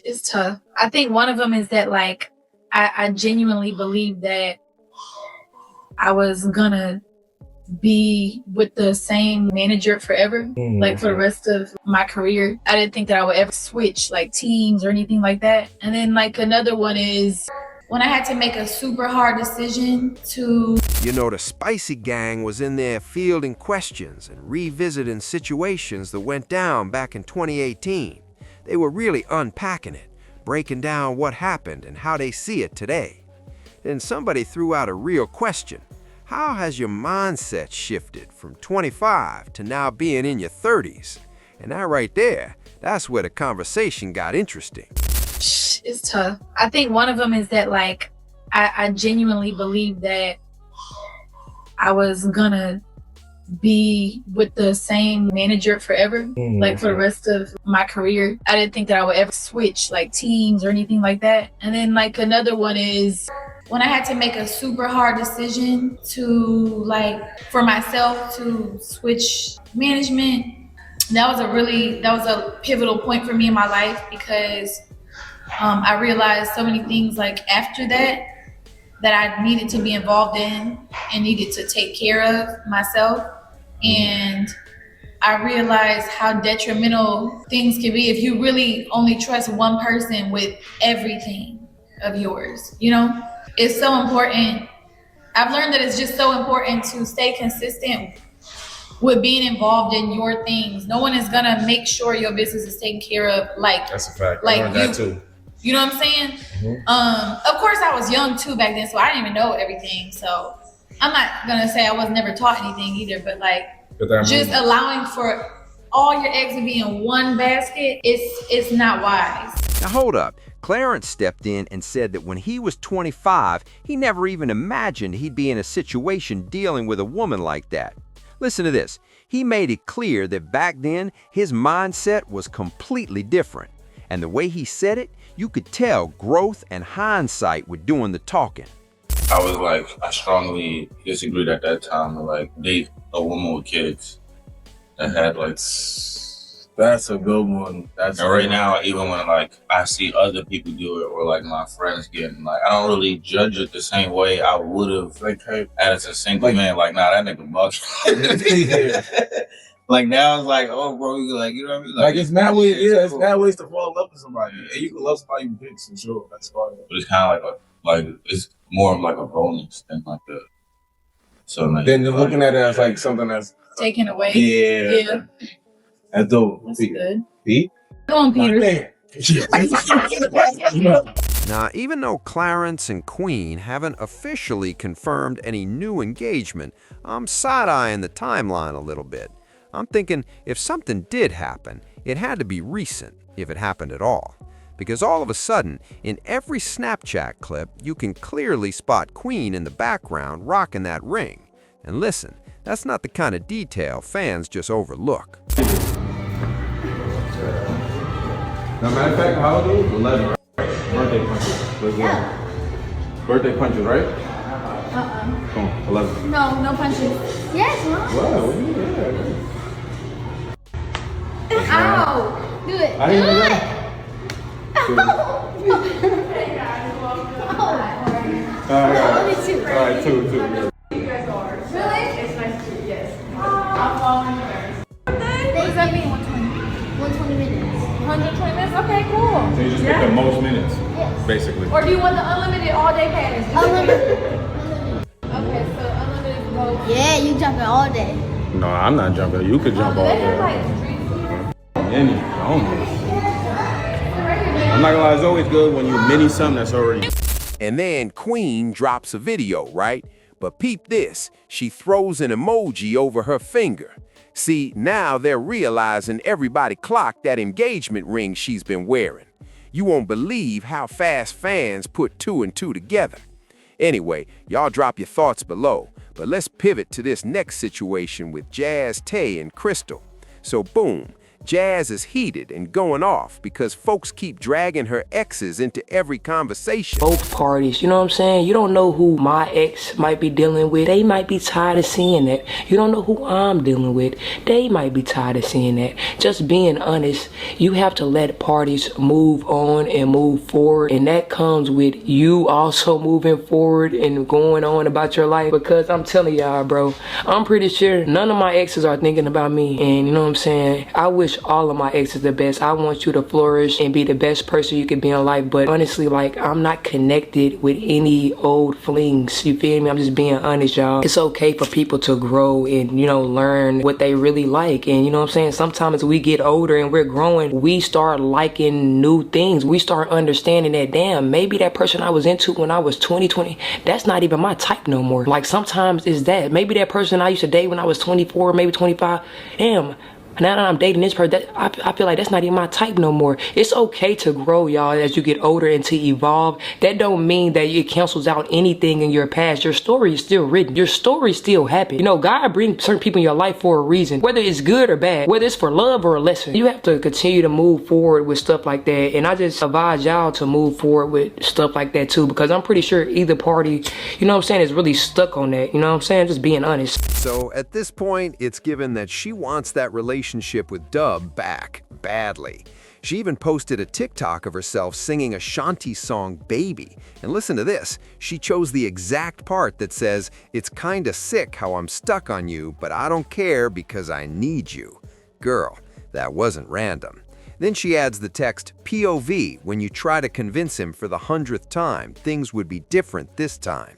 It's tough. I think one of them is that like I genuinely believe that I was gonna be with the same manager forever, like for the rest of my career. I didn't think that I would ever switch like teams or anything like that. And then like another one is when I had to make a super hard decision to... You know, the Spicy Gang was in there fielding questions and revisiting situations that went down back in 2018. They were really unpacking it, breaking down what happened and how they see it today. Then somebody threw out a real question. How has your mindset shifted from 25 to now being in your 30s? And that right there, that's where the conversation got interesting. It's tough. I think one of them is that like I genuinely believe that I was gonna be with the same manager forever, like for the rest of my career. I didn't think that I would ever switch like teams or anything like that. And then like another one is when I had to make a super hard decision to like for myself to switch management. That was a pivotal point for me in my life because I realized so many things like after that I needed to be involved in and needed to take care of myself. And I realized how detrimental things can be if you really only trust one person with everything of yours, you know? It's so important. I've learned that it's just so important to stay consistent with being involved in your things. No one is gonna make sure your business is taken care of like... That's a fact. Like I learned that too. You know what I'm saying? Of course I was young too back then, so I didn't even know everything. So I'm not gonna say I was never taught anything either, but like just allowing for all your eggs to be in one basket, it's not wise. Now hold up. Clarence stepped in and said that when he was 25, he never even imagined he'd be in a situation dealing with a woman like that. Listen to this. He made it clear that back then, his mindset was completely different. And the way he said it, you could tell growth and hindsight were doing the talking. I strongly disagreed at that time to like date a woman with kids that had like... That's a good one. And right now, even when like I see other people do it or like my friends getting like, I don't really judge it the same way I would have like as a single man. Like, nah, that nigga bucks. Like now it's like, oh bro, you like, you know what I mean? Like it's not ways, it's not ways to fall in love with somebody. And you can love somebody with pics and sure, that's fine. But it's kind of like it's more of like a bonus than like a... So like, then you're looking at it as like something that's taken away. Yeah. That's dope. That's good. Pete? Come on, Peter. Now, even though Clarence and Queen haven't officially confirmed any new engagement, I'm side-eyeing the timeline a little bit. I'm thinking if something did happen, it had to be recent, if it happened at all. Because all of a sudden, in every Snapchat clip, you can clearly spot Queen in the background rocking that ring. And listen, that's not the kind of detail fans just overlook. Now, matter of fact, how old are you? 11, right? Birthday punches. Let's go. Birthday punches, right? Come on, 11. No punches. Yes, Mom. Wow, what do you mean? Ow! Do it. I didn't know that. Only two. All right, two. Really? It's nice to meet you, yes. I'm following you. What does that mean? 120 minutes. 120 minutes? Okay, cool. So you just pick the most minutes, Yes. basically. Or do you want the unlimited all-day package? Unlimited. Okay, so unlimited goes... Yeah, you jumping all day. No, I'm not jumping. You could jump all They have day. like drinks here. Mini, almost. I'm not gonna lie, it's always good when you mini something that's already... And then Queen drops a video, right? But peep this, she throws an emoji over her finger. See, now they're realizing everybody clocked that engagement ring she's been wearing. You won't believe how fast fans put two and two together. Anyway, y'all drop your thoughts below, but let's pivot to this next situation with Jazz, Tay, and Crystal. So boom, Jazz is heated and going off because folks keep dragging her exes into every conversation. Both parties, you know what I'm saying? You don't know who my ex might be dealing with. They might be tired of seeing that. You don't know who I'm dealing with. They might be tired of seeing that. Just being honest, you have to let parties move on and move forward. And that comes with you also moving forward and going on about your life. Because I'm telling y'all, bro, I'm pretty sure none of my exes are thinking about me. And you know what I'm saying? I wish all of my exes the best. I want you to flourish and be the best person you can be in life. But honestly, like, I'm not connected with any old flings. You feel me? I'm just being honest, y'all. It's okay for people to grow and, you know, learn what they really like. And you know what I'm saying? Sometimes we get older and we're growing, we start liking new things. We start understanding that, damn, maybe that person I was into when I was 20, that's not even my type no more. Like, sometimes it's that. Maybe that person I used to date when I was 24, maybe 25, damn, now that I'm dating this person, I feel like that's not even my type no more. It's okay to grow, y'all, as you get older and to evolve. That don't mean that it cancels out anything in your past. Your story is still written. Your story still happened. You know, God brings certain people in your life for a reason, whether it's good or bad, whether it's for love or a lesson. You have to continue to move forward with stuff like that. And I just advise y'all to move forward with stuff like that too, because I'm pretty sure either party, you know what I'm saying, is really stuck on that. You know what I'm saying? Just being honest. So at this point, it's given that she wants that relationship with Dub back badly. She even posted a TikTok of herself singing a Shanti song, Baby. And listen to this. She chose the exact part that says, "It's kinda sick how I'm stuck on you, but I don't care because I need you." Girl, that wasn't random. Then she adds the text, "POV, when you try to convince him for the 100th time, things would be different this time."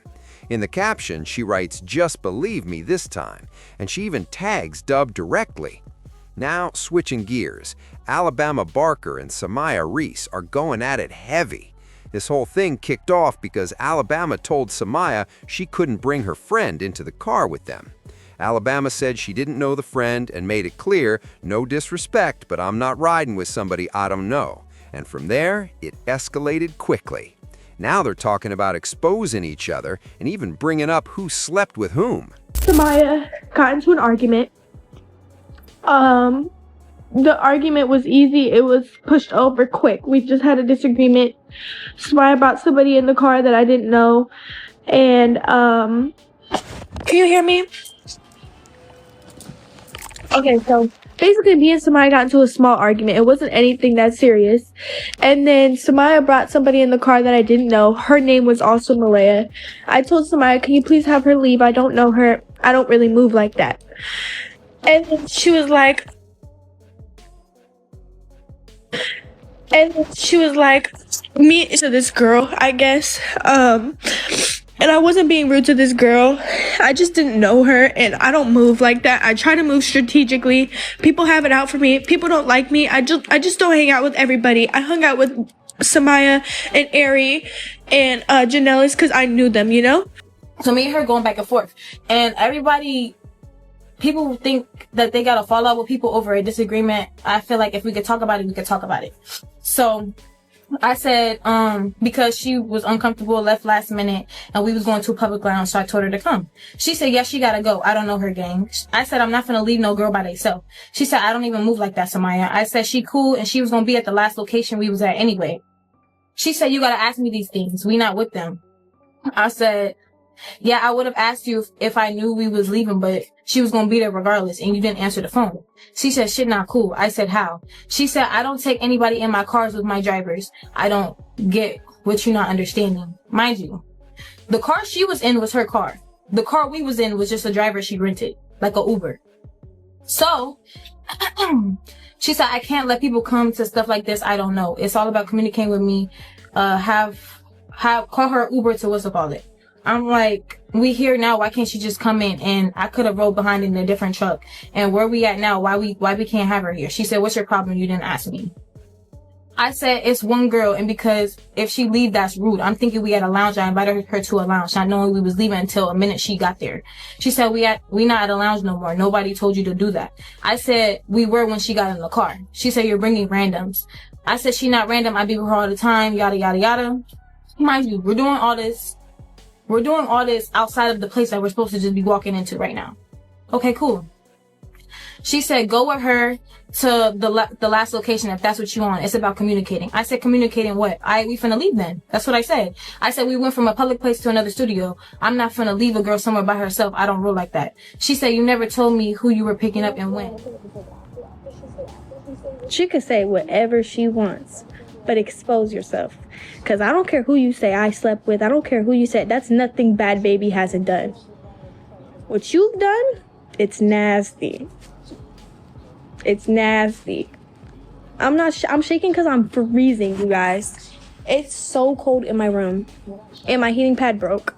In the caption, she writes, "Just believe me this time," and she even tags Dub directly. Now, switching gears, Alabama Barker and Samaya Reese are going at it heavy. This whole thing kicked off because Alabama told Samaya she couldn't bring her friend into the car with them. Alabama said she didn't know the friend and made it clear, "No disrespect, but I'm not riding with somebody I don't know." And from there, it escalated quickly. Now they're talking about exposing each other and even bringing up who slept with whom. Samaya got into an argument. The argument was easy. It was pushed over quick. We just had a disagreement. Samaya brought somebody in the car that I didn't know. And, can you hear me? Okay, so basically me and Samaya got into a small argument. It wasn't anything that serious. And then Samaya brought somebody in the car that I didn't know. Her name was also Malaya. I told Samaya, can you please have her leave? I don't know her. I don't really move like that. And then she was like, me to this girl, I guess. And I wasn't being rude to this girl. I just didn't know her, and I don't move like that. I try to move strategically. People have it out for me. People don't like me. I just don't hang out with everybody. I hung out with Samaya and Ari and Janellis because I knew them, you know? So me and her going back and forth. And people think that they got to fall out with people over a disagreement. I feel like if we could talk about it, we could talk about it. So I said, because she was uncomfortable, left last minute, and we was going to a public lounge, so I told her to come. She said, yes, she gotta go. I don't know her gang. I said, I'm not gonna leave no girl by themselves. She said, I don't even move like that, Samaya. I said, she cool, and she was gonna be at the last location we was at anyway. She said, you gotta ask me these things. We not with them. I said, yeah, I would have asked you if I knew we was leaving, but she was gonna be there regardless, and you didn't answer the phone. She said, shit, not cool. I said, how? She said, I don't take anybody in my cars with my drivers. I don't get what you're not understanding. Mind you, the car she was in was her car. The car we was in was just a driver she rented, like a Uber. So, she said, I can't let people come to stuff like this. I don't know. It's all about communicating with me. Call her Uber to what's it called it. I'm like, we here now. Why can't she just come in? And I could have rode behind in a different truck. And where we at now? Why we can't have her here? She said, what's your problem? You didn't ask me. I said, it's one girl. And because if she leave, that's rude. I'm thinking we at a lounge. I invited her to a lounge, not knowing we was leaving until a minute she got there. She said, we not at a lounge no more. Nobody told you to do that. I said, we were when she got in the car. She said, you're bringing randoms. I said, she not random. I be with her all the time. Yada, yada, yada. Mind you, we're doing all this outside of the place that we're supposed to just be walking into right now. Okay, cool. She said, go with her to the last location if that's what you want. It's about communicating. I said, communicating what? We finna leave then. That's what I said. I said, we went from a public place to another studio. I'm not finna leave a girl somewhere by herself. I don't roll like that. She said, you never told me who you were picking up and when. She could say whatever she wants, but expose yourself. Because I don't care who you say I slept with. I don't care who you say. That's nothing Bad Baby hasn't done. What you've done, it's nasty. It's nasty. I'm shaking because I'm freezing, you guys. It's so cold in my room. And my heating pad broke.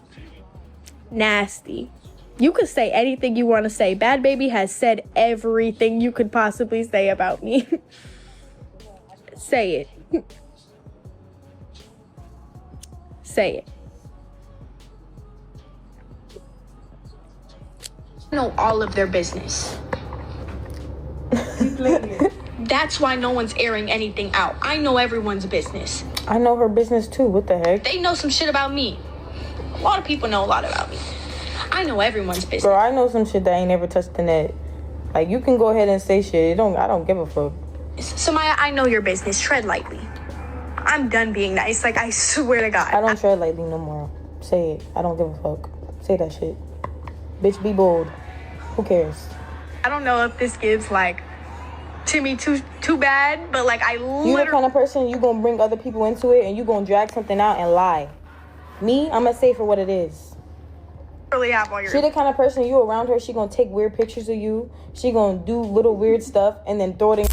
Nasty. You could say anything you want to say. Bad Baby has said everything you could possibly say about me. Say it. Say it. I know all of their business. That's why no one's airing anything out. I know everyone's business. I know her business too. What the heck? They know some shit about me. A lot of people know a lot about me. I know everyone's business. Bro, I know some shit that ain't ever touched the net. Like, you can go ahead and say shit. I don't give a fuck. Samaya, I know your business. Tread lightly. I'm done being nice. Like, I swear to God. I don't tread lightly no more. Say it. I don't give a fuck. Say that shit. Bitch, be bold. Who cares? I don't know if this gives, like, to me too bad, but, like, I literally... You the kind of person, you gonna bring other people into it and you gonna drag something out and lie. Me, I'm gonna say for what it is. Have all your... She the kind of person, you around her, she gonna take weird pictures of you. She gonna do little weird stuff and then throw it in...